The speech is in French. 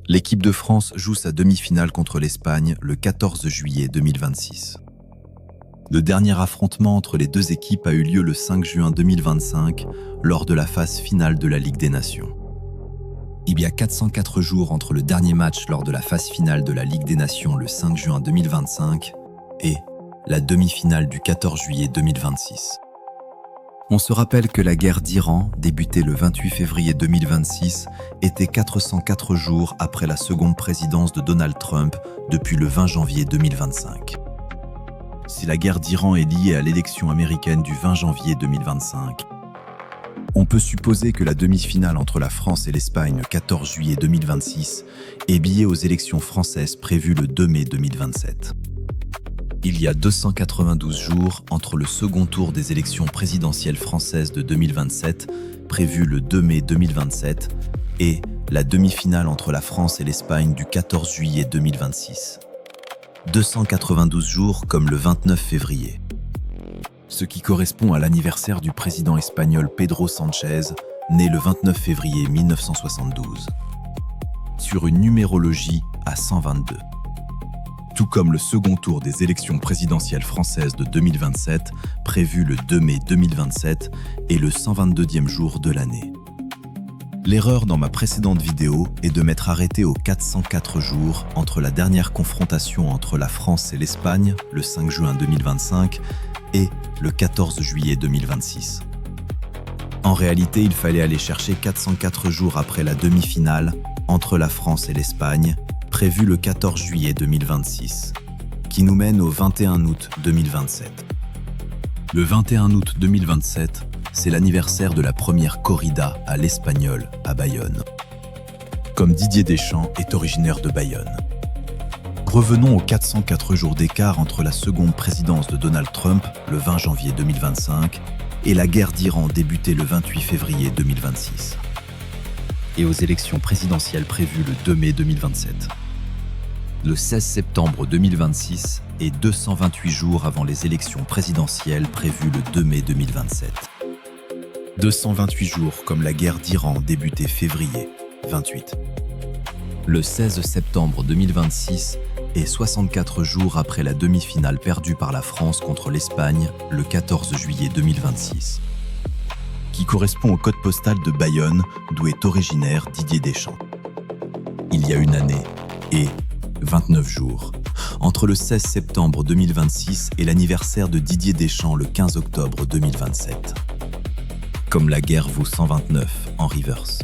L'équipe de France joue sa demi-finale contre l'Espagne le 14 juillet 2026. Le dernier affrontement entre les deux équipes a eu lieu le 5 juin 2025 lors de la phase finale de la Ligue des Nations. Il y a 404 jours entre le dernier match lors de la phase finale de la Ligue des Nations le 5 juin 2025 et la demi-finale du 14 juillet 2026. On se rappelle que la guerre d'Iran, débutée le 28 février 2026, était 404 jours après la seconde présidence de Donald Trump depuis le 20 janvier 2025. Si la guerre d'Iran est liée à l'élection américaine du 20 janvier 2025, on peut supposer que la demi-finale entre la France et l'Espagne le 14 juillet 2026 est liée aux élections françaises prévues le 2 mai 2027. Il y a 292 jours entre le second tour des élections présidentielles françaises de 2027, prévu le 2 mai 2027, et la demi-finale entre la France et l'Espagne du 14 juillet 2026. 292 jours comme le 29 février. Ce qui correspond à l'anniversaire du président espagnol Pedro Sánchez, né le 29 février 1972. Sur une numérologie à 122. Tout comme le second tour des élections présidentielles françaises de 2027, prévu le 2 mai 2027 et le 122e jour de l'année. L'erreur dans ma précédente vidéo est de m'être arrêté aux 404 jours entre la dernière confrontation entre la France et l'Espagne, le 5 juin 2025, et le 14 juillet 2026. En réalité, il fallait aller chercher 404 jours après la demi-finale entre la France et l'Espagne, prévu le 14 juillet 2026, qui nous mène au 21 août 2027. Le 21 août 2027, c'est l'anniversaire de la première corrida à l'Espagnol à Bayonne. Comme Didier Deschamps est originaire de Bayonne. Revenons aux 404 jours d'écart entre la seconde présidence de Donald Trump, le 20 janvier 2025, et la guerre d'Iran débutée le 28 février 2026. Et aux élections présidentielles prévues le 2 mai 2027. Le 16 septembre 2026 et 228 jours avant les élections présidentielles prévues le 2 mai 2027. 228 jours comme la guerre d'Iran débutée février 28. Le 16 septembre 2026 et 64 jours après la demi-finale perdue par la France contre l'Espagne le 14 juillet 2026. Qui correspond au code postal de Bayonne, d'où est originaire Didier Deschamps. Il y a une année et 29 jours, entre le 16 septembre 2026 et l'anniversaire de Didier Deschamps le 15 octobre 2027. Comme la guerre vaut 129 en reverse.